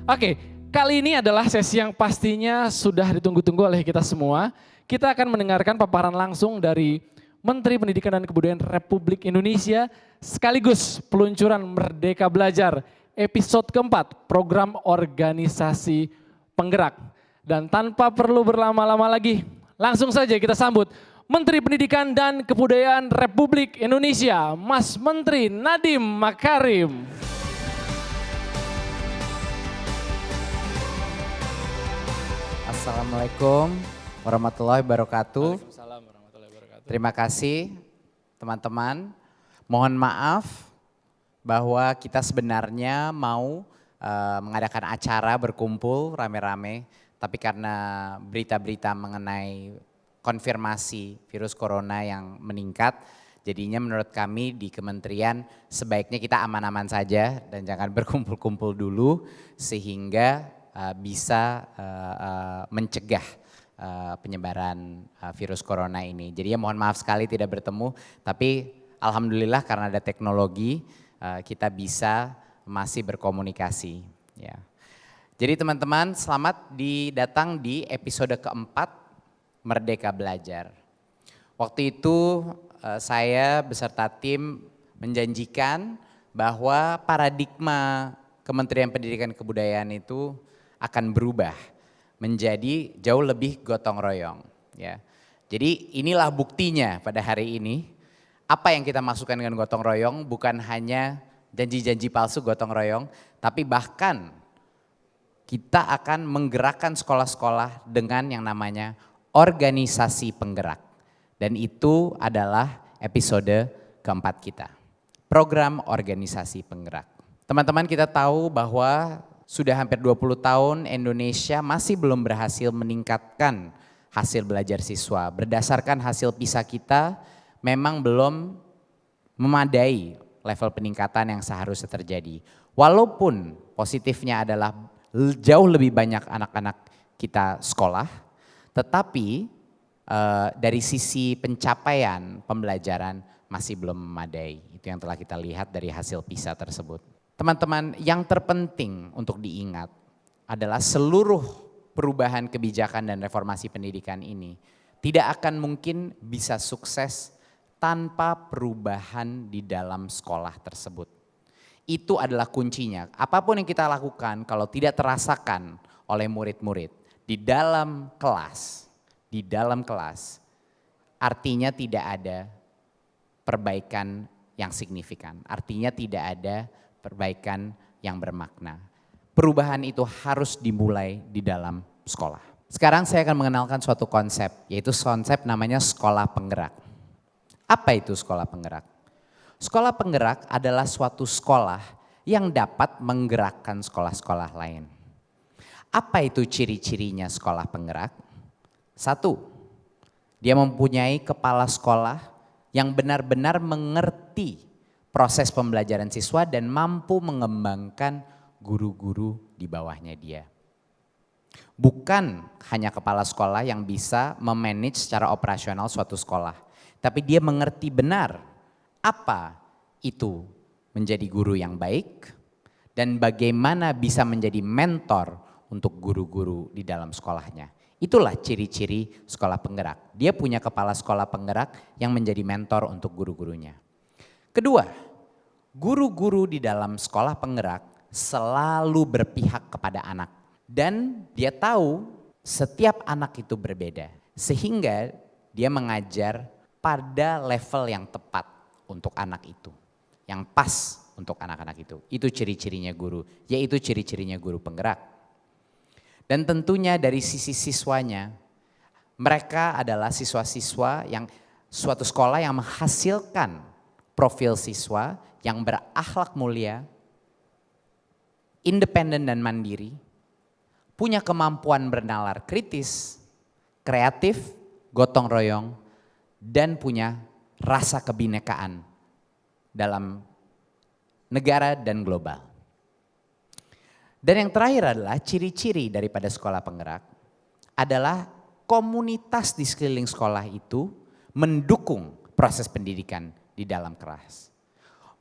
Oke, kali ini adalah sesi yang pastinya sudah ditunggu-tunggu oleh kita semua. Kita akan mendengarkan paparan langsung dari Menteri Pendidikan dan Kebudayaan Republik Indonesia sekaligus peluncuran Merdeka Belajar episode keempat program organisasi penggerak. Dan tanpa perlu berlama-lama lagi, langsung saja kita sambut Menteri Pendidikan dan Kebudayaan Republik Indonesia, Mas Menteri Nadiem Makarim. Assalamualaikum warahmatullahi wabarakatuh. Waalaikumsalam warahmatullahi wabarakatuh. Terima kasih teman-teman. Mohon maaf bahwa kita sebenarnya mau mengadakan acara berkumpul rame-rame, tapi karena berita-berita mengenai konfirmasi virus corona yang meningkat, jadinya menurut kami di kementerian sebaiknya kita aman-aman saja dan jangan berkumpul-kumpul dulu sehingga bisa mencegah penyebaran virus corona ini. Jadi ya mohon maaf sekali tidak bertemu, tapi alhamdulillah karena ada teknologi kita bisa masih berkomunikasi. Ya. Jadi teman-teman selamat datang di episode keempat Merdeka Belajar. Waktu itu saya beserta tim menjanjikan bahwa paradigma Kementerian Pendidikan dan Kebudayaan itu akan berubah menjadi jauh lebih gotong royong. Ya. Jadi inilah buktinya pada hari ini. Apa yang kita masukkan dengan gotong royong bukan hanya janji-janji palsu gotong royong, tapi bahkan kita akan menggerakkan sekolah-sekolah dengan yang namanya organisasi penggerak. Dan itu adalah episode keempat kita. Program organisasi penggerak. Teman-teman kita tahu bahwa sudah hampir 20 tahun Indonesia masih belum berhasil meningkatkan hasil belajar siswa. Berdasarkan hasil PISA kita memang belum memadai level peningkatan yang seharusnya terjadi. Walaupun positifnya adalah jauh lebih banyak anak-anak kita sekolah, tetapi dari sisi pencapaian pembelajaran masih belum memadai. Itu yang telah kita lihat dari hasil PISA tersebut. Teman-teman, yang terpenting untuk diingat adalah seluruh perubahan kebijakan dan reformasi pendidikan ini tidak akan mungkin bisa sukses tanpa perubahan di dalam sekolah tersebut. Itu adalah kuncinya. Apapun yang kita lakukan kalau tidak terasakan oleh murid-murid di dalam kelas, artinya tidak ada perbaikan yang signifikan. Artinya tidak ada perbaikan yang bermakna. Perubahan itu harus dimulai di dalam sekolah. Sekarang saya akan mengenalkan suatu konsep, yaitu konsep namanya sekolah penggerak. Apa itu sekolah penggerak? Sekolah penggerak adalah suatu sekolah yang dapat menggerakkan sekolah-sekolah lain. Apa itu ciri-cirinya sekolah penggerak? 1, dia mempunyai kepala sekolah yang benar-benar mengerti proses pembelajaran siswa dan mampu mengembangkan guru-guru di bawahnya dia. Bukan hanya kepala sekolah yang bisa memanage secara operasional suatu sekolah, tapi dia mengerti benar apa itu menjadi guru yang baik dan bagaimana bisa menjadi mentor untuk guru-guru di dalam sekolahnya. Itulah ciri-ciri sekolah penggerak. Dia punya kepala sekolah penggerak yang menjadi mentor untuk guru-gurunya. Kedua, guru-guru di dalam sekolah penggerak selalu berpihak kepada anak. Dan dia tahu setiap anak itu berbeda. Sehingga dia mengajar pada level yang tepat untuk anak itu. Yang pas untuk anak-anak itu. Itu ciri-cirinya guru, yaitu ciri-cirinya guru penggerak. Dan tentunya dari sisi siswanya, mereka adalah siswa-siswa yang suatu sekolah yang menghasilkan profil siswa yang berakhlak mulia, independen dan mandiri, punya kemampuan bernalar kritis, kreatif, gotong royong, dan punya rasa kebinekaan dalam negara dan global. Dan yang terakhir adalah ciri-ciri daripada sekolah penggerak adalah komunitas di sekeliling sekolah itu mendukung proses pendidikan di dalam kelas.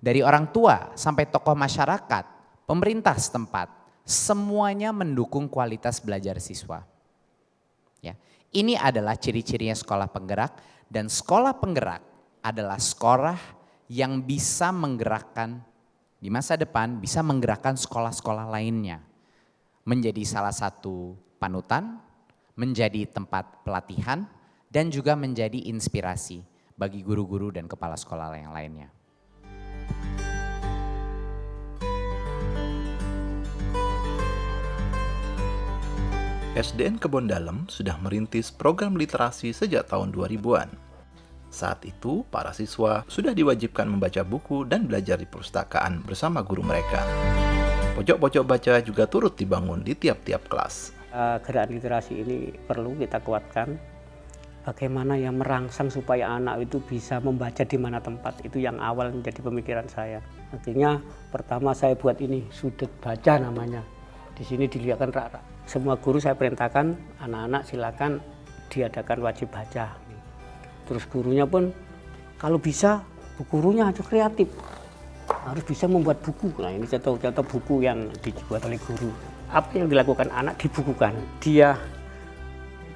Dari orang tua sampai tokoh masyarakat, pemerintah setempat, semuanya mendukung kualitas belajar siswa. Ya, ini adalah ciri-cirinya sekolah penggerak, dan sekolah penggerak adalah sekolah yang bisa menggerakkan di masa depan, bisa menggerakkan sekolah-sekolah lainnya menjadi salah satu panutan, menjadi tempat pelatihan, dan juga menjadi inspirasi bagi guru-guru dan kepala sekolah yang lainnya. SDN Kebon Dalem sudah merintis program literasi sejak tahun 2000-an. Saat itu, para siswa sudah diwajibkan membaca buku dan belajar di perpustakaan bersama guru mereka. Pojok-pojok baca juga turut dibangun di tiap-tiap kelas. Gerakan literasi ini perlu kita kuatkan. Bagaimana yang merangsang supaya anak itu bisa membaca di mana tempat, itu yang awal menjadi pemikiran saya. Akhirnya pertama saya buat ini, sudut baca namanya. Di sini dilihatkan semua guru saya perintahkan, anak-anak silakan diadakan wajib baca. Terus gurunya pun kalau bisa gurunya harus kreatif, harus bisa membuat buku. Nah ini contoh-contoh buku yang dibuat oleh guru. Apa yang dilakukan anak dibukukan, dia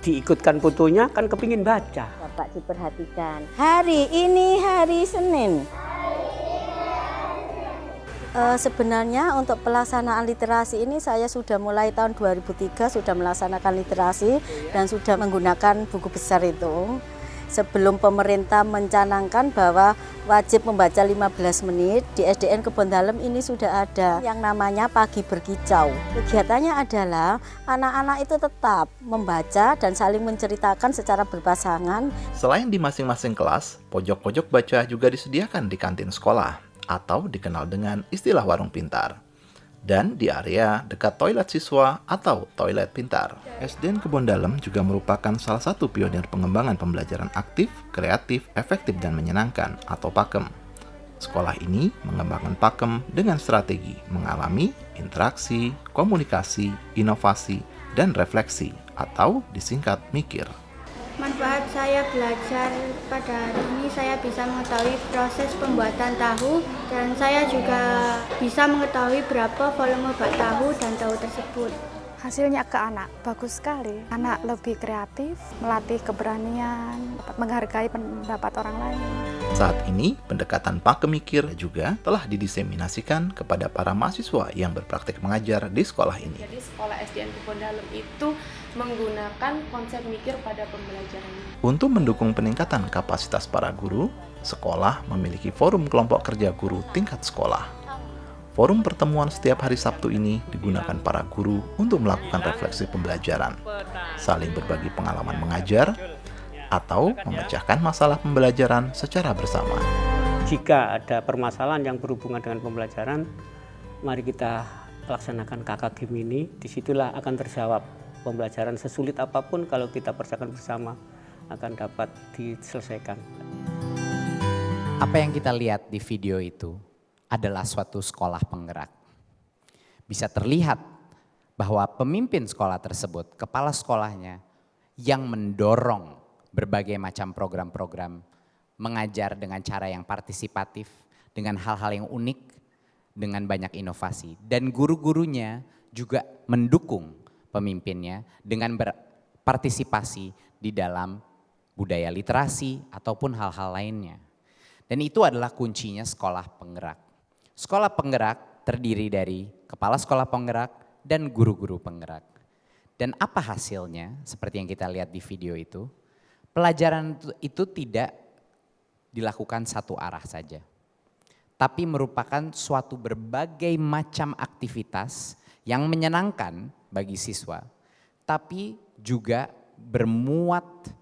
diikutkan fotonya kan kepingin baca. Bapak diperhatikan, hari ini hari Senin. Sebenarnya untuk pelaksanaan literasi ini saya sudah mulai tahun 2003 sudah melaksanakan literasi dan sudah menggunakan buku besar itu. Sebelum pemerintah mencanangkan bahwa wajib membaca 15 menit, di SDN Kebon Dalem ini sudah ada yang namanya Pagi Berkicau. Kegiatannya adalah anak-anak itu tetap membaca dan saling menceritakan secara berpasangan. Selain di masing-masing kelas, pojok-pojok baca juga disediakan di kantin sekolah, atau dikenal dengan istilah warung pintar, dan di area dekat toilet siswa atau toilet pintar. SDN Kebon Dalem juga merupakan salah satu pionir pengembangan pembelajaran aktif, kreatif, efektif, dan menyenangkan atau PAKEM. Sekolah ini mengembangkan PAKEM dengan strategi mengalami, interaksi, komunikasi, inovasi, dan refleksi atau disingkat MIKIR. Manfaat saya belajar pada hari ini, saya bisa mengetahui proses pembuatan tahu dan saya juga bisa mengetahui berapa volume bak tahu dan tahu tersebut. Hasilnya ke anak bagus sekali. Anak lebih kreatif, melatih keberanian, menghargai pendapat orang lain. Saat ini, pendekatan PAKEM MIKIR juga telah didiseminasikan kepada para mahasiswa yang berpraktik mengajar di sekolah ini. Jadi sekolah SDN Kebon Dalem itu menggunakan konsep MIKIR pada pembelajaran. Untuk mendukung peningkatan kapasitas para guru, sekolah memiliki forum kelompok kerja guru tingkat sekolah. Forum pertemuan setiap hari Sabtu ini digunakan para guru untuk melakukan refleksi pembelajaran, saling berbagi pengalaman mengajar, atau memecahkan masalah pembelajaran secara bersama. Jika ada permasalahan yang berhubungan dengan pembelajaran, mari kita laksanakan KK Gemini, disitulah akan terjawab. Pembelajaran sesulit apapun kalau kita kerjakan bersama akan dapat diselesaikan. Apa yang kita lihat di video itu adalah suatu sekolah penggerak. Bisa terlihat bahwa pemimpin sekolah tersebut, kepala sekolahnya yang mendorong berbagai macam program-program mengajar dengan cara yang partisipatif, dengan hal-hal yang unik, dengan banyak inovasi. Dan guru-gurunya juga mendukung pemimpinnya dengan berpartisipasi di dalam budaya literasi ataupun hal-hal lainnya. Dan itu adalah kuncinya sekolah penggerak. Sekolah penggerak terdiri dari kepala sekolah penggerak dan guru-guru penggerak. Dan apa hasilnya? Seperti yang kita lihat di video itu, pelajaran itu tidak dilakukan satu arah saja, tapi merupakan suatu berbagai macam aktivitas yang menyenangkan bagi siswa, tapi juga bermuat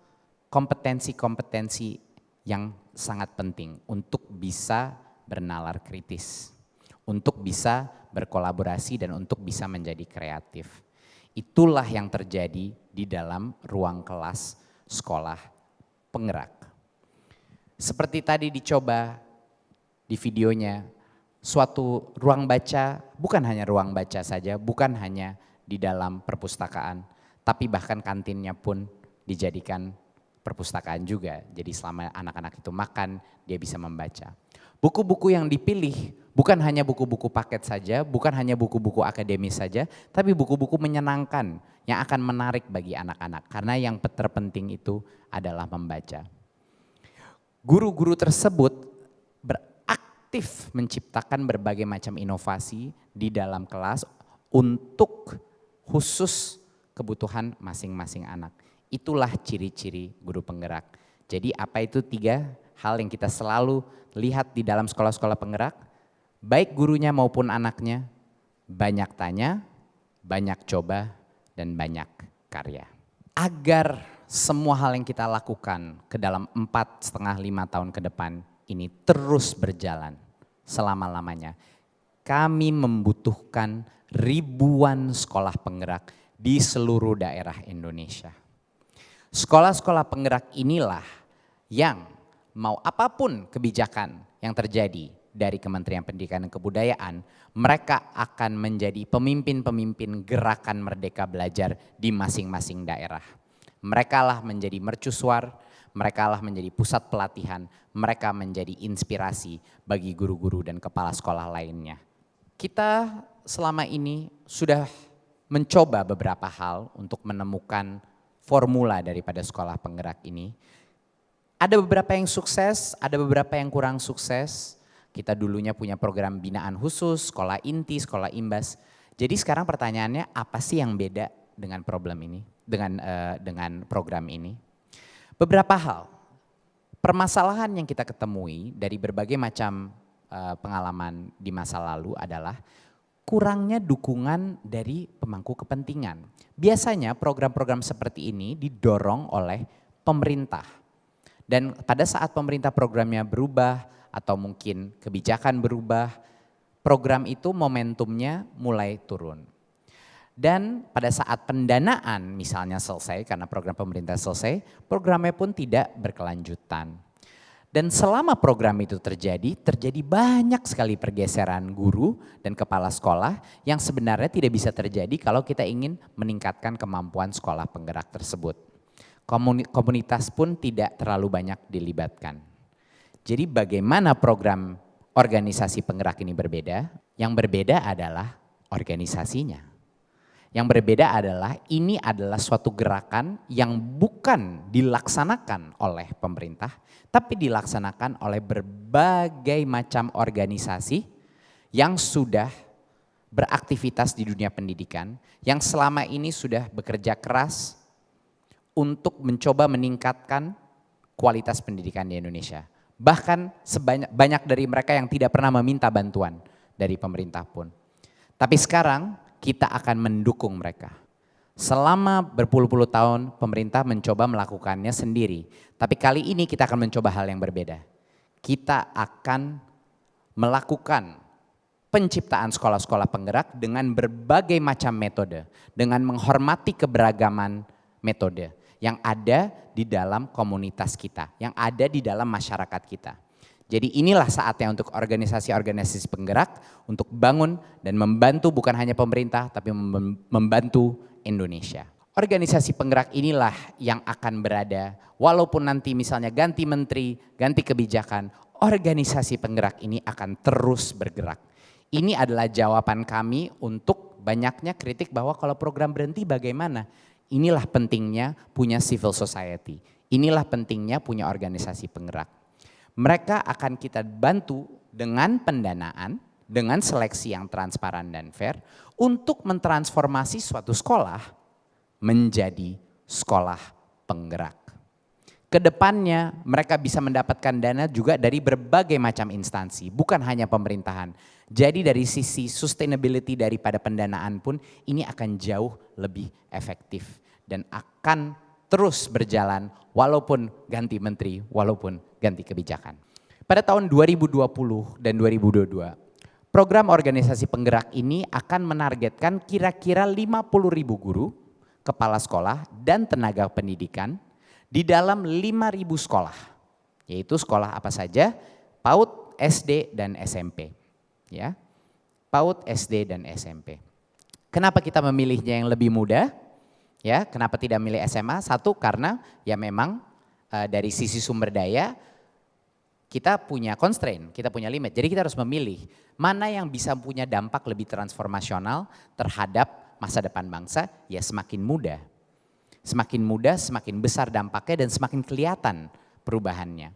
kompetensi-kompetensi yang sangat penting untuk bisa bernalar kritis, untuk bisa berkolaborasi dan untuk bisa menjadi kreatif. Itulah yang terjadi di dalam ruang kelas sekolah penggerak. Seperti tadi dicoba di videonya, suatu ruang baca bukan hanya ruang baca saja, bukan hanya di dalam perpustakaan, tapi bahkan kantinnya pun dijadikan perpustakaan juga. Jadi selama anak-anak itu makan, dia bisa membaca. Buku-buku yang dipilih bukan hanya buku-buku paket saja, bukan hanya buku-buku akademis saja, tapi buku-buku menyenangkan yang akan menarik bagi anak-anak. Karena yang terpenting itu adalah membaca. Guru-guru tersebut beraktif menciptakan berbagai macam inovasi di dalam kelas untuk khusus kebutuhan masing-masing anak. Itulah ciri-ciri guru penggerak. Jadi apa itu 3 hal yang kita selalu lihat di dalam sekolah-sekolah penggerak? Baik gurunya maupun anaknya, banyak tanya, banyak coba, dan banyak karya. Agar semua hal yang kita lakukan ke dalam 4,5-5 tahun ke depan ini terus berjalan selama-lamanya. Kami membutuhkan ribuan sekolah penggerak di seluruh daerah Indonesia. Sekolah-sekolah penggerak inilah yang mau apapun kebijakan yang terjadi dari Kementerian Pendidikan dan Kebudayaan, mereka akan menjadi pemimpin-pemimpin gerakan Merdeka Belajar di masing-masing daerah. Mereka lah menjadi mercusuar, mereka lah menjadi pusat pelatihan, mereka menjadi inspirasi bagi guru-guru dan kepala sekolah lainnya. Kita selama ini sudah mencoba beberapa hal untuk menemukan formula daripada sekolah penggerak ini. Ada beberapa yang sukses, ada beberapa yang kurang sukses. Kita dulunya punya program binaan khusus, sekolah inti, sekolah imbas. Jadi sekarang pertanyaannya apa sih yang beda dengan problem ini, dengan program ini? Beberapa hal, permasalahan yang kita ketemui dari berbagai macam pengalaman di masa lalu adalah kurangnya dukungan dari pemangku kepentingan. Biasanya program-program seperti ini didorong oleh pemerintah. Dan pada saat pemerintah programnya berubah atau mungkin kebijakan berubah, program itu momentumnya mulai turun. Dan pada saat pendanaan misalnya selesai, karena program pemerintah selesai, programnya pun tidak berkelanjutan. Dan selama program itu terjadi banyak sekali pergeseran guru dan kepala sekolah yang sebenarnya tidak bisa terjadi kalau kita ingin meningkatkan kemampuan sekolah penggerak tersebut. Komunitas pun tidak terlalu banyak dilibatkan. Jadi bagaimana program organisasi penggerak ini berbeda? Yang berbeda adalah organisasinya. Yang berbeda adalah ini adalah suatu gerakan yang bukan dilaksanakan oleh pemerintah, tapi dilaksanakan oleh berbagai macam organisasi yang sudah beraktivitas di dunia pendidikan, yang selama ini sudah bekerja keras untuk mencoba meningkatkan kualitas pendidikan di Indonesia. Bahkan banyak dari mereka yang tidak pernah meminta bantuan dari pemerintah pun. Tapi sekarang kita akan mendukung mereka. Selama berpuluh-puluh tahun pemerintah mencoba melakukannya sendiri. Tapi kali ini kita akan mencoba hal yang berbeda. Kita akan melakukan penciptaan sekolah-sekolah penggerak dengan berbagai macam metode. Dengan menghormati keberagaman metode yang ada di dalam komunitas kita, yang ada di dalam masyarakat kita. Jadi inilah saatnya untuk organisasi-organisasi penggerak untuk bangun dan membantu bukan hanya pemerintah tapi membantu Indonesia. Organisasi penggerak inilah yang akan berada walaupun nanti misalnya ganti menteri, ganti kebijakan, organisasi penggerak ini akan terus bergerak. Ini adalah jawaban kami untuk banyaknya kritik bahwa kalau program berhenti bagaimana? Inilah pentingnya punya civil society, inilah pentingnya punya organisasi penggerak. Mereka akan kita bantu dengan pendanaan, dengan seleksi yang transparan dan fair untuk mentransformasi suatu sekolah menjadi sekolah penggerak. Kedepannya mereka bisa mendapatkan dana juga dari berbagai macam instansi, bukan hanya pemerintahan. Jadi dari sisi sustainability daripada pendanaan pun ini akan jauh lebih efektif dan akan terus berjalan walaupun ganti menteri, walaupun ganti kebijakan. Pada tahun 2020 dan 2022, program organisasi penggerak ini akan menargetkan kira-kira 50.000 guru, kepala sekolah dan tenaga pendidikan di dalam 5.000 sekolah. Yaitu sekolah apa saja? PAUD, SD dan SMP. Ya. PAUD, SD dan SMP. Kenapa kita memilihnya yang lebih muda? Ya, kenapa tidak milih SMA? Satu karena ya memang dari sisi sumber daya kita punya constraint, kita punya limit. Jadi kita harus memilih mana yang bisa punya dampak lebih transformasional terhadap masa depan bangsa, ya semakin muda. Semakin muda, semakin besar dampaknya dan semakin kelihatan perubahannya.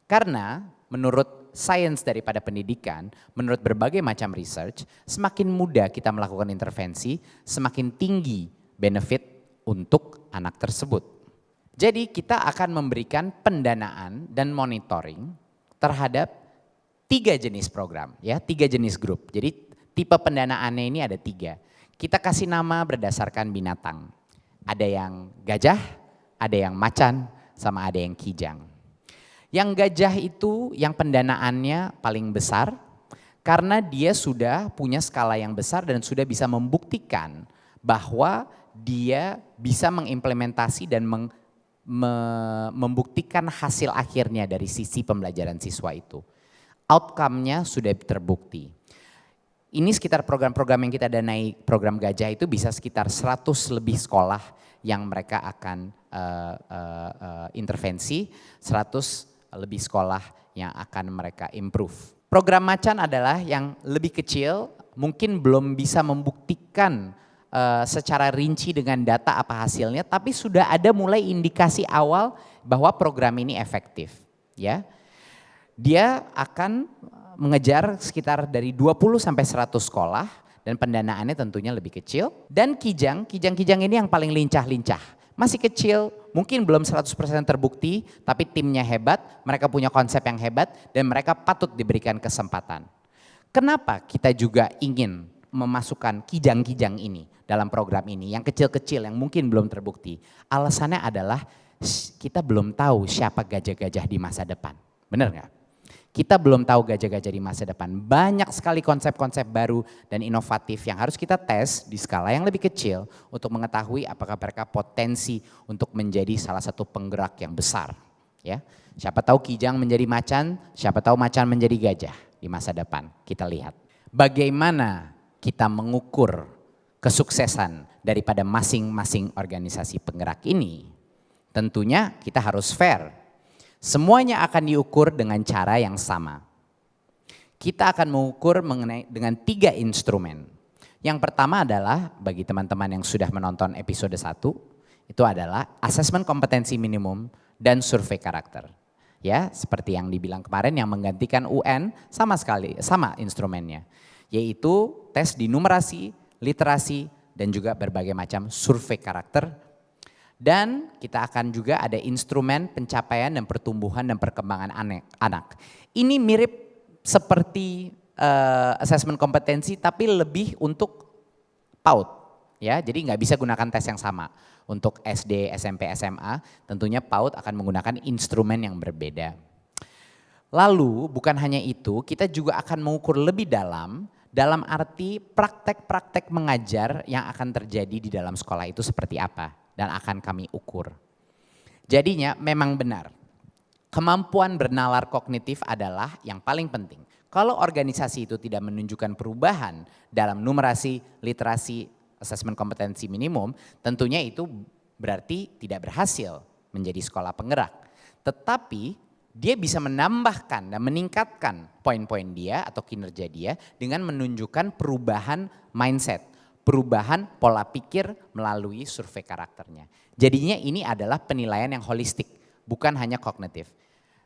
Karena menurut sains daripada pendidikan, menurut berbagai macam research, semakin muda kita melakukan intervensi, semakin tinggi benefit untuk anak tersebut. Jadi kita akan memberikan pendanaan dan monitoring terhadap 3 jenis program, ya 3 jenis grup. Jadi tipe pendanaannya ini ada 3. Kita kasih nama berdasarkan binatang. Ada yang gajah, ada yang macan, sama ada yang kijang. Yang gajah itu yang pendanaannya paling besar karena dia sudah punya skala yang besar dan sudah bisa membuktikan bahwa dia bisa mengimplementasi dan membuktikan hasil akhirnya dari sisi pembelajaran siswa itu. Outcome-nya sudah terbukti. Ini sekitar program-program yang kita danai, program gajah itu bisa sekitar 100 lebih sekolah yang mereka akan intervensi, 100 lebih sekolah yang akan mereka improve. Program macan adalah yang lebih kecil, mungkin belum bisa membuktikan secara rinci dengan data apa hasilnya, tapi sudah ada mulai indikasi awal bahwa program ini efektif. Ya, dia akan mengejar sekitar dari 20 sampai 100 sekolah dan pendanaannya tentunya lebih kecil. Dan kijang ini yang paling lincah-lincah. Masih kecil, mungkin belum 100% terbukti, tapi timnya hebat, mereka punya konsep yang hebat dan mereka patut diberikan kesempatan. Kenapa kita juga ingin memasukkan kijang-kijang ini dalam program ini, yang kecil-kecil yang mungkin belum terbukti? Alasannya adalah kita belum tahu siapa gajah-gajah di masa depan, benar nggak? Kita belum tahu gajah-gajah di masa depan. Banyak sekali konsep-konsep baru dan inovatif yang harus kita tes di skala yang lebih kecil untuk mengetahui apakah mereka potensi untuk menjadi salah satu penggerak yang besar. Ya, siapa tahu kijang menjadi macan, siapa tahu macan menjadi gajah di masa depan. Kita lihat bagaimana kita mengukur kesuksesan daripada masing-masing organisasi penggerak ini. Tentunya kita harus fair. Semuanya akan diukur dengan cara yang sama. Kita akan mengukur dengan 3 instrumen. Yang pertama adalah bagi teman-teman yang sudah menonton episode 1, itu adalah asesmen kompetensi minimum dan survei karakter. Ya, seperti yang dibilang kemarin yang menggantikan UN sama instrumennya. Yaitu tes di numerasi, literasi, dan juga berbagai macam survei karakter. Dan kita akan juga ada instrumen pencapaian dan pertumbuhan dan perkembangan anak. Ini mirip seperti asesmen kompetensi tapi lebih untuk PAUD. Ya, jadi nggak bisa gunakan tes yang sama. Untuk SD, SMP, SMA tentunya PAUD akan menggunakan instrumen yang berbeda. Lalu bukan hanya itu, kita juga akan mengukur lebih dalam arti praktek-praktek mengajar yang akan terjadi di dalam sekolah itu seperti apa. Dan akan kami ukur. Jadinya memang benar, kemampuan bernalar kognitif adalah yang paling penting. Kalau organisasi itu tidak menunjukkan perubahan dalam numerasi, literasi, asesmen kompetensi minimum, tentunya itu berarti tidak berhasil menjadi sekolah penggerak. Tetapi dia bisa menambahkan dan meningkatkan poin-poin dia atau kinerja dia dengan menunjukkan perubahan mindset. Perubahan pola pikir melalui survei karakternya. Jadinya ini adalah penilaian yang holistik, bukan hanya kognitif.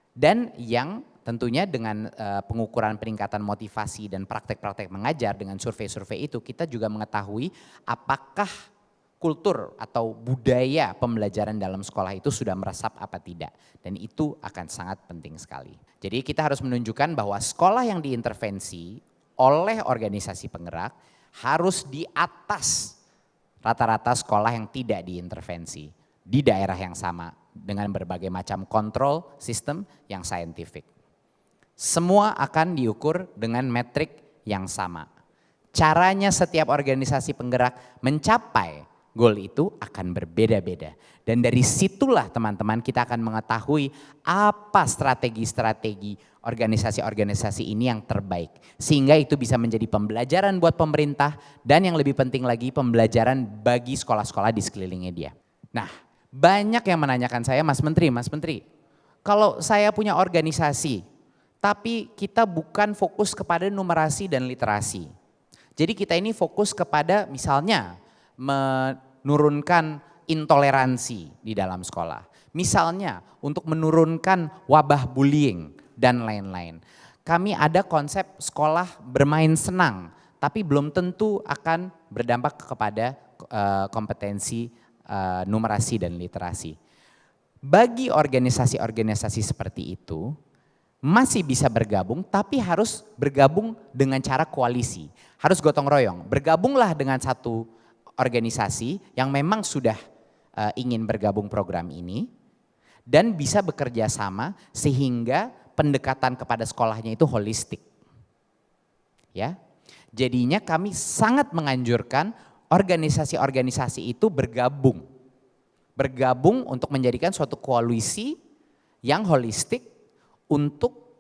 Dan yang tentunya dengan pengukuran peningkatan motivasi dan praktek-praktek mengajar dengan survei-survei itu, kita juga mengetahui apakah kultur atau budaya pembelajaran dalam sekolah itu sudah meresap apa tidak. Dan itu akan sangat penting sekali. Jadi kita harus menunjukkan bahwa sekolah yang diintervensi oleh organisasi penggerak harus di atas rata-rata sekolah yang tidak diintervensi di daerah yang sama dengan berbagai macam kontrol sistem yang saintifik. Semua akan diukur dengan metrik yang sama. Caranya setiap organisasi penggerak mencapai goal itu akan berbeda-beda. Dan dari situlah teman-teman kita akan mengetahui apa strategi-strategi organisasi-organisasi ini yang terbaik. Sehingga itu bisa menjadi pembelajaran buat pemerintah dan yang lebih penting lagi pembelajaran bagi sekolah-sekolah di sekelilingnya dia. Nah, Banyak yang menanyakan saya, Mas Menteri, kalau saya punya organisasi, tapi kita bukan fokus kepada numerasi dan literasi. Jadi kita ini fokus kepada misalnya menurunkan intoleransi di dalam sekolah. Misalnya untuk menurunkan wabah bullying dan lain-lain. Kami ada konsep sekolah bermain senang, tapi belum tentu akan berdampak kepada kompetensi numerasi dan literasi. Bagi organisasi-organisasi seperti itu, masih bisa bergabung, tapi harus bergabung dengan cara koalisi. Harus gotong royong, bergabunglah dengan satu organisasi yang memang sudah ingin bergabung program ini, dan bisa bekerja sama sehingga pendekatan kepada sekolahnya itu holistik. Ya, jadinya kami sangat menganjurkan organisasi-organisasi itu bergabung untuk menjadikan suatu koalisi yang holistik untuk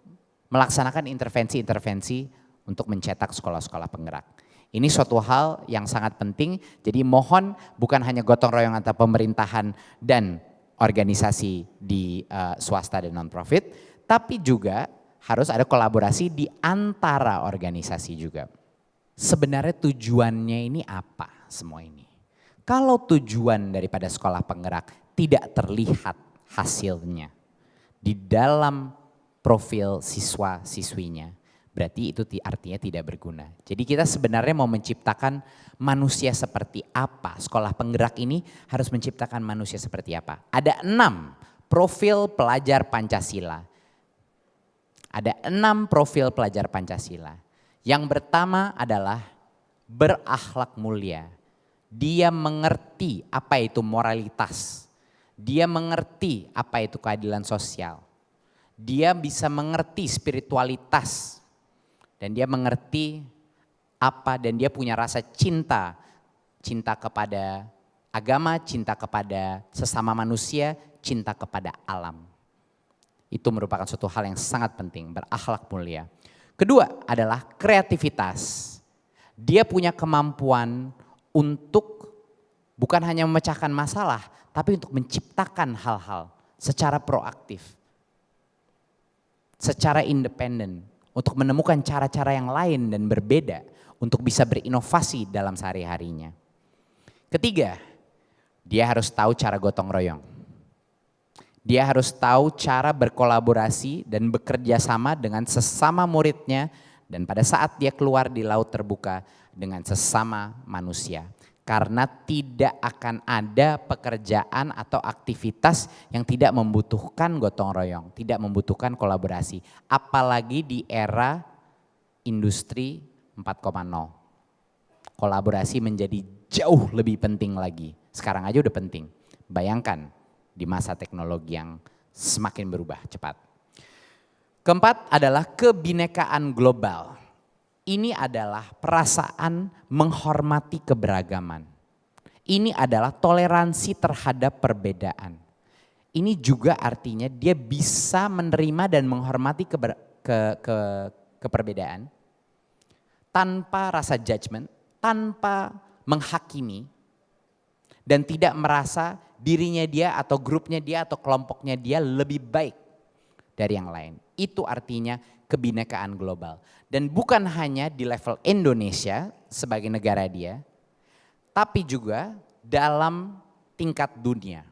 melaksanakan intervensi-intervensi untuk mencetak sekolah-sekolah penggerak. Ini suatu hal yang sangat penting, jadi mohon bukan hanya gotong royong antara pemerintahan dan organisasi di swasta dan non-profit, tapi juga harus ada kolaborasi di antara organisasi juga. Sebenarnya tujuannya ini apa semua ini? Kalau tujuan daripada sekolah penggerak tidak terlihat hasilnya di dalam profil siswa-siswinya, berarti itu artinya tidak berguna. Jadi kita sebenarnya mau menciptakan manusia seperti apa? Sekolah penggerak ini harus menciptakan manusia seperti apa? Ada 6 profil pelajar Pancasila. Ada 6 profil pelajar Pancasila. Yang pertama adalah berakhlak mulia. Dia mengerti apa itu moralitas. Dia mengerti apa itu keadilan sosial. Dia bisa mengerti spiritualitas. Dan dia mengerti apa dan dia punya rasa cinta. Cinta kepada agama, cinta kepada sesama manusia, cinta kepada alam. Itu merupakan suatu hal yang sangat penting, berakhlak mulia. Kedua adalah kreativitas. Dia punya kemampuan untuk bukan hanya memecahkan masalah, tapi untuk menciptakan hal-hal secara proaktif. Secara independen. Untuk menemukan cara-cara yang lain dan berbeda untuk bisa berinovasi dalam sehari-harinya. Ketiga, dia harus tahu cara gotong royong. Dia harus tahu cara berkolaborasi dan bekerja sama dengan sesama muridnya dan pada saat dia keluar di laut terbuka dengan sesama manusia. Karena tidak akan ada pekerjaan atau aktivitas yang tidak membutuhkan gotong royong, tidak membutuhkan kolaborasi. Apalagi di era industri 4.0. Kolaborasi menjadi jauh lebih penting lagi. Sekarang aja udah penting. Bayangkan di masa teknologi yang semakin berubah cepat. Keempat adalah kebinekaan global. Ini adalah perasaan menghormati keberagaman. Ini adalah toleransi terhadap perbedaan. Ini juga artinya dia bisa menerima dan menghormati keperbedaan tanpa rasa judgment, tanpa menghakimi, dan tidak merasa dirinya dia atau grupnya dia atau kelompoknya dia lebih baik dari yang lain. Itu artinya kebinekaan global. Dan bukan hanya di level Indonesia sebagai negara dia, tapi juga dalam tingkat dunia.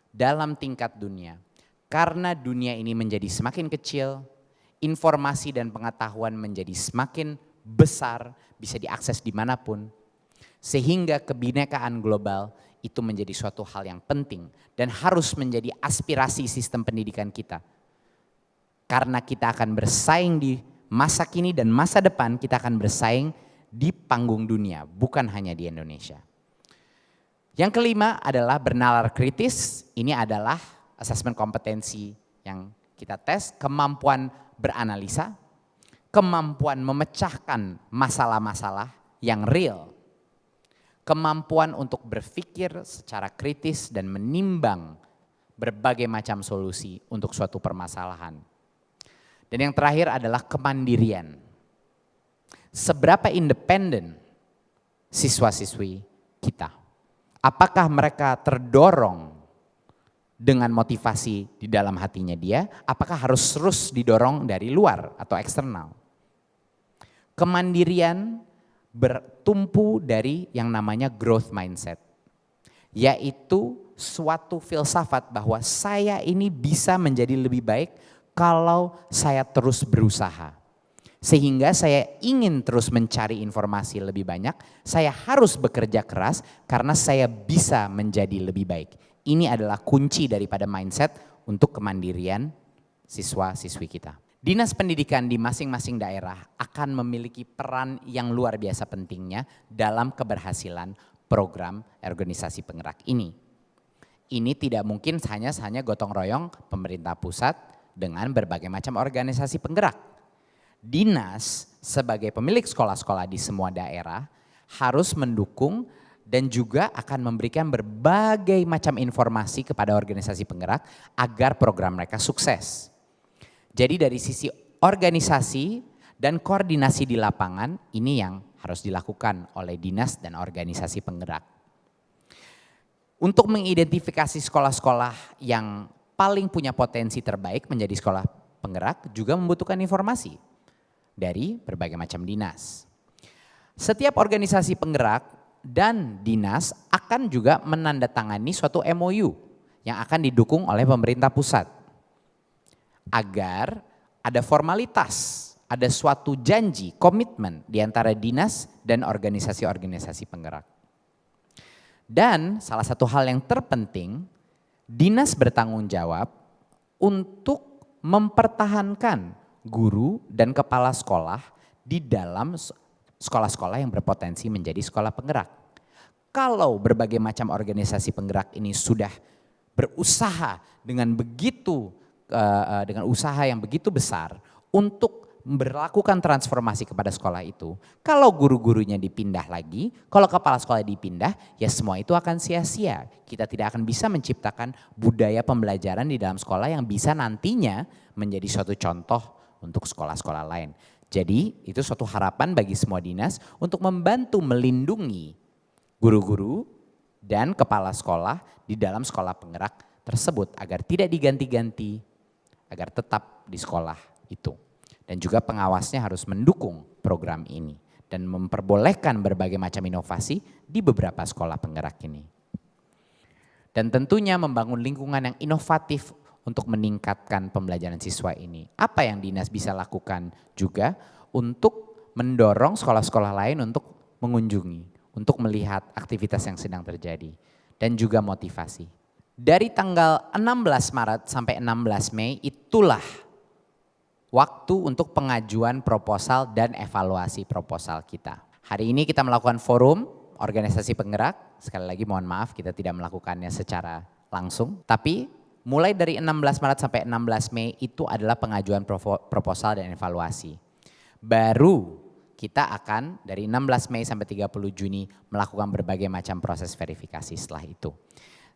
Dalam tingkat dunia. Karena dunia ini menjadi semakin kecil, informasi dan pengetahuan menjadi semakin besar, bisa diakses dimanapun. Sehingga kebinekaan global itu menjadi suatu hal yang penting dan harus menjadi aspirasi sistem pendidikan kita. Karena kita akan bersaing di masa kini dan masa depan, kita akan bersaing di panggung dunia, bukan hanya di Indonesia. Yang kelima adalah bernalar kritis. Ini adalah asesmen kompetensi yang kita tes, kemampuan beranalisa, kemampuan memecahkan masalah-masalah yang real, kemampuan untuk berpikir secara kritis dan menimbang berbagai macam solusi untuk suatu permasalahan. Dan yang terakhir adalah kemandirian. Seberapa independen siswa-siswi kita? Apakah mereka terdorong dengan motivasi di dalam hatinya dia? Apakah harus terus didorong dari luar atau eksternal? Kemandirian bertumpu dari yang namanya growth mindset, yaitu suatu filsafat bahwa saya ini bisa menjadi lebih baik kalau saya terus berusaha. Sehingga saya ingin terus mencari informasi lebih banyak, saya harus bekerja keras karena saya bisa menjadi lebih baik. Ini adalah kunci daripada mindset untuk kemandirian siswa-siswi kita. Dinas pendidikan di masing-masing daerah akan memiliki peran yang luar biasa pentingnya dalam keberhasilan program organisasi penggerak ini. Ini tidak mungkin hanya gotong royong pemerintah pusat dengan berbagai macam organisasi penggerak. Dinas sebagai pemilik sekolah-sekolah di semua daerah harus mendukung dan juga akan memberikan berbagai macam informasi kepada organisasi penggerak agar program mereka sukses. Jadi dari sisi organisasi dan koordinasi di lapangan ini yang harus dilakukan oleh dinas dan organisasi penggerak. Untuk mengidentifikasi sekolah-sekolah yang paling punya potensi terbaik menjadi sekolah penggerak juga membutuhkan informasi dari berbagai macam dinas. Setiap organisasi penggerak dan dinas akan juga menandatangani suatu MOU yang akan didukung oleh pemerintah pusat. Agar ada formalitas, ada suatu janji, komitmen di antara dinas dan organisasi-organisasi penggerak. Dan salah satu hal yang terpenting, dinas bertanggung jawab untuk mempertahankan guru dan kepala sekolah di dalam sekolah-sekolah yang berpotensi menjadi sekolah penggerak. Kalau berbagai macam organisasi penggerak ini sudah berusaha dengan usaha yang begitu besar untuk berlakukan transformasi kepada sekolah itu, kalau guru-gurunya dipindah lagi, kalau kepala sekolah dipindah, ya semua itu akan sia-sia. Kita tidak akan bisa menciptakan budaya pembelajaran di dalam sekolah yang bisa nantinya menjadi suatu contoh untuk sekolah-sekolah lain. Jadi itu suatu harapan bagi semua dinas untuk membantu melindungi guru-guru dan kepala sekolah di dalam sekolah penggerak tersebut agar tidak diganti-ganti, agar tetap di sekolah itu. Dan juga pengawasnya harus mendukung program ini dan memperbolehkan berbagai macam inovasi di beberapa sekolah penggerak ini. Dan tentunya membangun lingkungan yang inovatif untuk meningkatkan pembelajaran siswa ini. Apa yang dinas bisa lakukan juga untuk mendorong sekolah-sekolah lain untuk mengunjungi, untuk melihat aktivitas yang sedang terjadi dan juga motivasi. Dari tanggal 16 Maret sampai 16 Mei itulah waktu untuk pengajuan proposal dan evaluasi proposal kita. Hari ini kita melakukan forum organisasi penggerak. Sekali lagi mohon maaf kita tidak melakukannya secara langsung. Tapi mulai dari 16 Maret sampai 16 Mei itu adalah pengajuan proposal dan evaluasi. Baru kita akan dari 16 Mei sampai 30 Juni melakukan berbagai macam proses verifikasi setelah itu.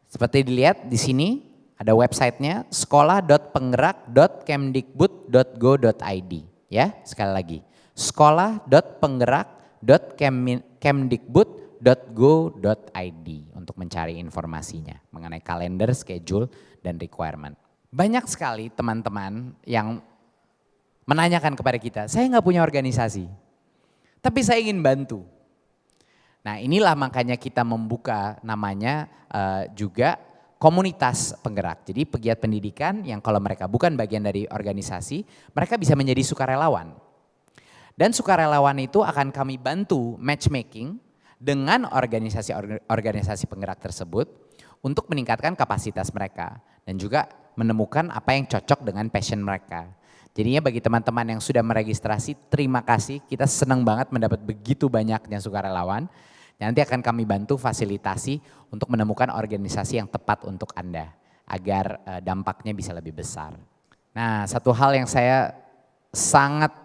Seperti dilihat di sini ada websitenya sekolah.penggerak.kemdikbud.go.id ya, sekali lagi sekolah.penggerak.kemdikbud.go.id untuk mencari informasinya mengenai kalender, schedule, dan requirement. Banyak sekali teman-teman yang menanyakan kepada kita, saya nggak punya organisasi, tapi saya ingin bantu. Nah inilah makanya kita membuka namanya juga komunitas penggerak. Jadi pegiat pendidikan yang kalau mereka bukan bagian dari organisasi, mereka bisa menjadi sukarelawan. Dan sukarelawan itu akan kami bantu matchmaking dengan organisasi penggerak tersebut untuk meningkatkan kapasitas mereka dan juga menemukan apa yang cocok dengan passion mereka. Jadinya bagi teman-teman yang sudah meregistrasi, terima kasih. Kita senang banget mendapat begitu banyaknya sukarelawan. Nanti akan kami bantu fasilitasi untuk menemukan organisasi yang tepat untuk Anda agar dampaknya bisa lebih besar. Nah, satu hal yang saya sangat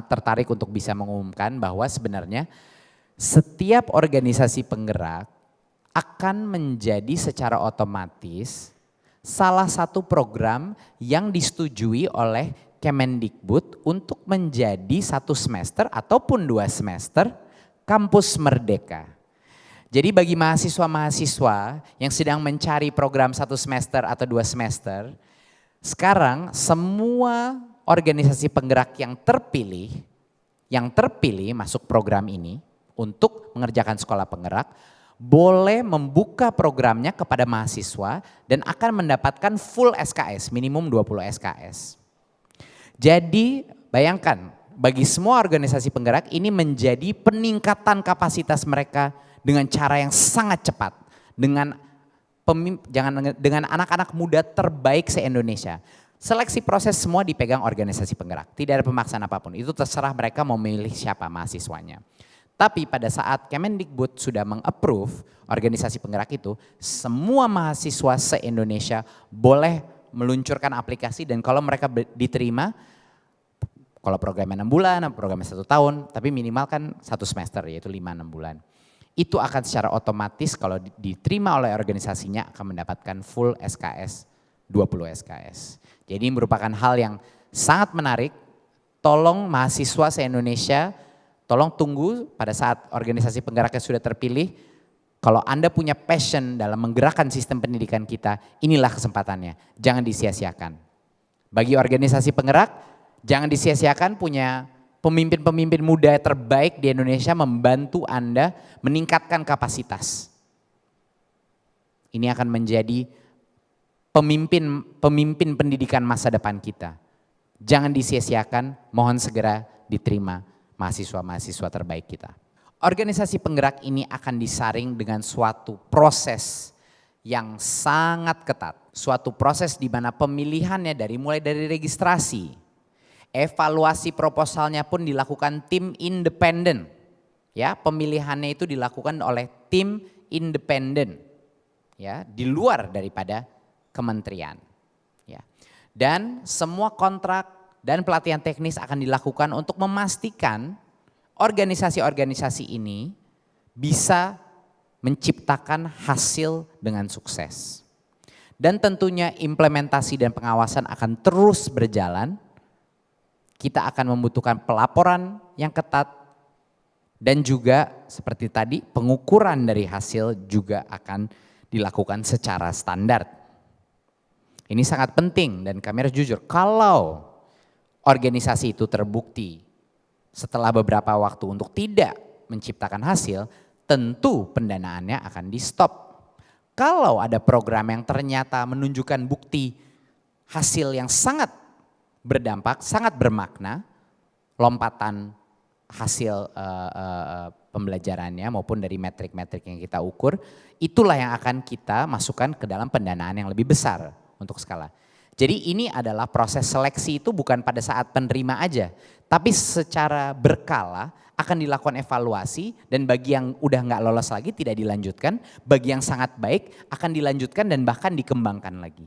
tertarik untuk bisa mengumumkan bahwa sebenarnya setiap organisasi penggerak akan menjadi secara otomatis salah satu program yang disetujui oleh Kemendikbud untuk menjadi 1 semester ataupun 2 semester kampus merdeka. Jadi bagi mahasiswa-mahasiswa yang sedang mencari program 1 semester atau 2 semester, sekarang semua organisasi penggerak yang terpilih masuk program ini untuk mengerjakan sekolah penggerak, boleh membuka programnya kepada mahasiswa dan akan mendapatkan full SKS, minimum 20 SKS. Jadi bayangkan, bagi semua organisasi penggerak ini menjadi peningkatan kapasitas mereka dengan cara yang sangat cepat, dengan anak-anak muda terbaik se-Indonesia. Seleksi proses semua dipegang organisasi penggerak, tidak ada pemaksaan apapun, itu terserah mereka mau memilih siapa mahasiswanya. Tapi pada saat Kemendikbud sudah meng-approve organisasi penggerak itu, semua mahasiswa se-Indonesia boleh meluncurkan aplikasi dan kalau mereka diterima, kalau programnya 6 bulan, programnya 1 tahun, tapi minimal kan 1 semester yaitu 5-6 bulan. Itu akan secara otomatis kalau diterima oleh organisasinya akan mendapatkan full SKS, 20 SKS. Jadi merupakan hal yang sangat menarik, tolong mahasiswa se-Indonesia, tolong tunggu pada saat organisasi penggeraknya sudah terpilih, kalau Anda punya passion dalam menggerakkan sistem pendidikan kita, inilah kesempatannya, jangan disia-siakan. Bagi organisasi penggerak, jangan disia-siakan punya pemimpin-pemimpin muda terbaik di Indonesia membantu Anda meningkatkan kapasitas. Ini akan menjadi pemimpin pendidikan masa depan kita. Jangan disia-siakan, mohon segera diterima mahasiswa-mahasiswa terbaik kita. Organisasi penggerak ini akan disaring dengan suatu proses yang sangat ketat. Suatu proses di mana pemilihannya mulai dari registrasi, evaluasi proposalnya pun dilakukan tim independen. Ya, pemilihannya itu dilakukan oleh tim independen. Ya, di luar daripada kementerian. Ya. Dan semua kontrak dan pelatihan teknis akan dilakukan untuk memastikan organisasi-organisasi ini bisa menciptakan hasil dengan sukses. Dan tentunya implementasi dan pengawasan akan terus berjalan. Kita akan membutuhkan pelaporan yang ketat dan juga seperti tadi pengukuran dari hasil juga akan dilakukan secara standar. Ini sangat penting dan kami harus jujur, kalau organisasi itu terbukti setelah beberapa waktu untuk tidak menciptakan hasil, tentu pendanaannya akan di stop. Kalau ada program yang ternyata menunjukkan bukti hasil yang sangat berdampak, sangat bermakna, lompatan hasil pembelajarannya maupun dari metrik-metrik yang kita ukur, itulah yang akan kita masukkan ke dalam pendanaan yang lebih besar untuk skala. Jadi ini adalah proses seleksi itu bukan pada saat penerima aja, tapi secara berkala akan dilakukan evaluasi dan bagi yang udah nggak lolos lagi tidak dilanjutkan, bagi yang sangat baik akan dilanjutkan dan bahkan dikembangkan lagi.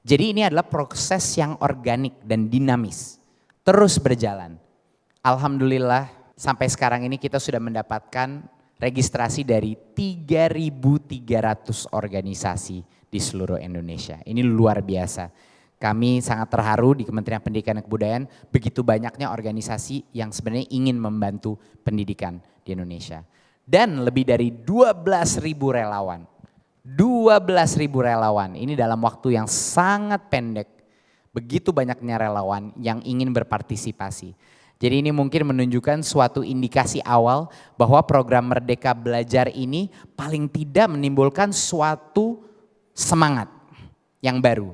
Jadi ini adalah proses yang organik dan dinamis, terus berjalan. Alhamdulillah sampai sekarang ini kita sudah mendapatkan registrasi dari 3.300 organisasi di seluruh Indonesia. Ini luar biasa. Kami sangat terharu di Kementerian Pendidikan dan Kebudayaan begitu banyaknya organisasi yang sebenarnya ingin membantu pendidikan di Indonesia. Dan lebih dari 12.000 relawan. 12.000 relawan, ini dalam waktu yang sangat pendek. Begitu banyaknya relawan yang ingin berpartisipasi. Jadi ini mungkin menunjukkan suatu indikasi awal bahwa program Merdeka Belajar ini paling tidak menimbulkan suatu semangat yang baru.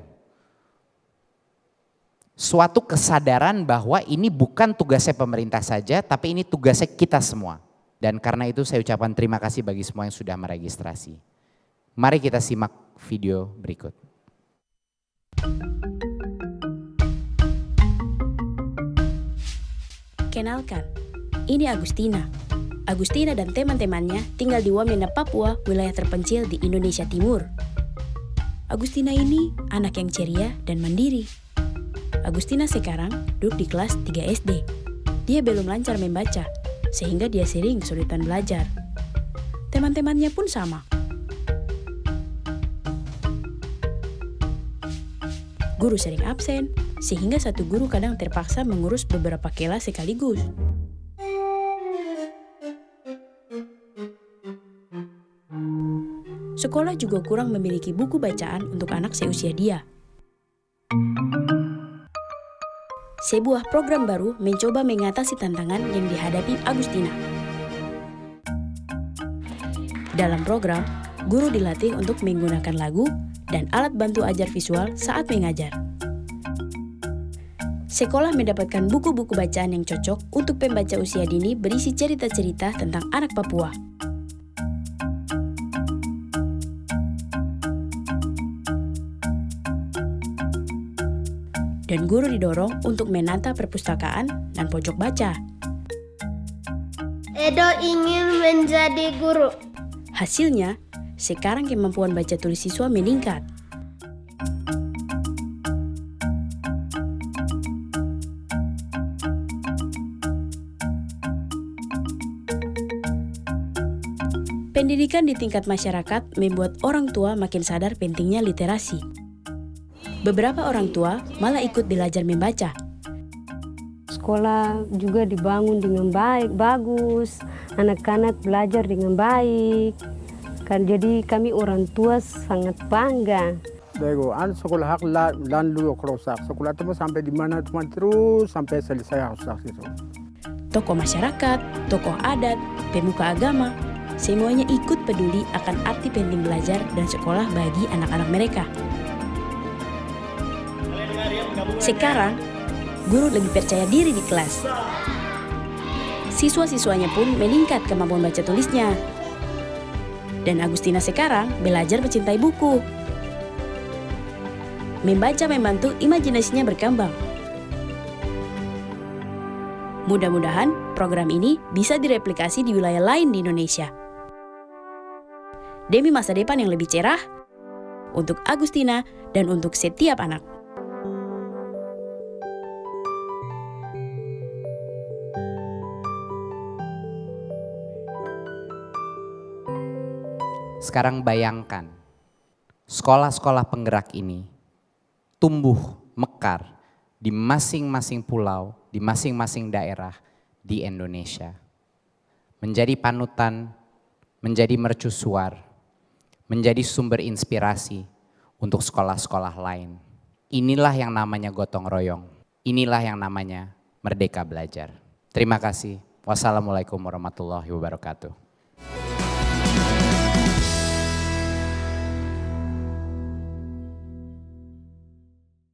Suatu kesadaran bahwa ini bukan tugasnya pemerintah saja, tapi ini tugasnya kita semua. Dan karena itu saya ucapkan terima kasih bagi semua yang sudah meregistrasi. Mari kita simak video berikut. Kenalkan, ini Agustina. Agustina dan teman-temannya tinggal di Wamena, Papua, wilayah terpencil di Indonesia Timur. Agustina ini anak yang ceria dan mandiri. Agustina sekarang duduk di kelas 3 SD. Dia belum lancar membaca, sehingga dia sering kesulitan belajar. Teman-temannya pun sama. Guru sering absen, sehingga satu guru kadang terpaksa mengurus beberapa kelas sekaligus. sekolah juga kurang memiliki buku bacaan untuk anak seusia dia. Sebuah program baru mencoba mengatasi tantangan yang dihadapi Agustina. Dalam program, guru dilatih untuk menggunakan lagu dan alat bantu ajar visual saat mengajar. Sekolah mendapatkan buku-buku bacaan yang cocok untuk pembaca usia dini berisi cerita-cerita tentang anak Papua. Dan guru didorong untuk menata perpustakaan dan pojok baca. Edo ingin menjadi guru. Hasilnya, sekarang kemampuan baca tulis siswa meningkat. Pendidikan di tingkat masyarakat membuat orang tua makin sadar pentingnya literasi. Beberapa orang tua malah ikut belajar membaca. Sekolah juga dibangun dengan baik, bagus. Anak-anak belajar dengan baik. Jadi kami orang tua sangat bangga. Sekolah hak lalu kerusak. Sekolah itu sampai di mana cuma terus sampai selesai rusak itu. Tokoh masyarakat, tokoh adat, pemuka agama, semuanya ikut peduli akan arti penting belajar dan sekolah bagi anak-anak mereka. Sekarang, guru lebih percaya diri di kelas. Siswa-siswanya pun meningkat kemampuan baca tulisnya. Dan Agustina sekarang belajar mencintai buku. Membaca membantu imajinasinya berkembang. Mudah-mudahan program ini bisa direplikasi di wilayah lain di Indonesia. Demi masa depan yang lebih cerah, untuk Agustina dan untuk setiap anak. Sekarang bayangkan, sekolah-sekolah penggerak ini tumbuh mekar di masing-masing pulau, di masing-masing daerah di Indonesia. Menjadi panutan, menjadi mercusuar, menjadi sumber inspirasi untuk sekolah-sekolah lain. Inilah yang namanya gotong royong. Inilah yang namanya merdeka belajar. Terima kasih. Wassalamualaikum warahmatullahi wabarakatuh.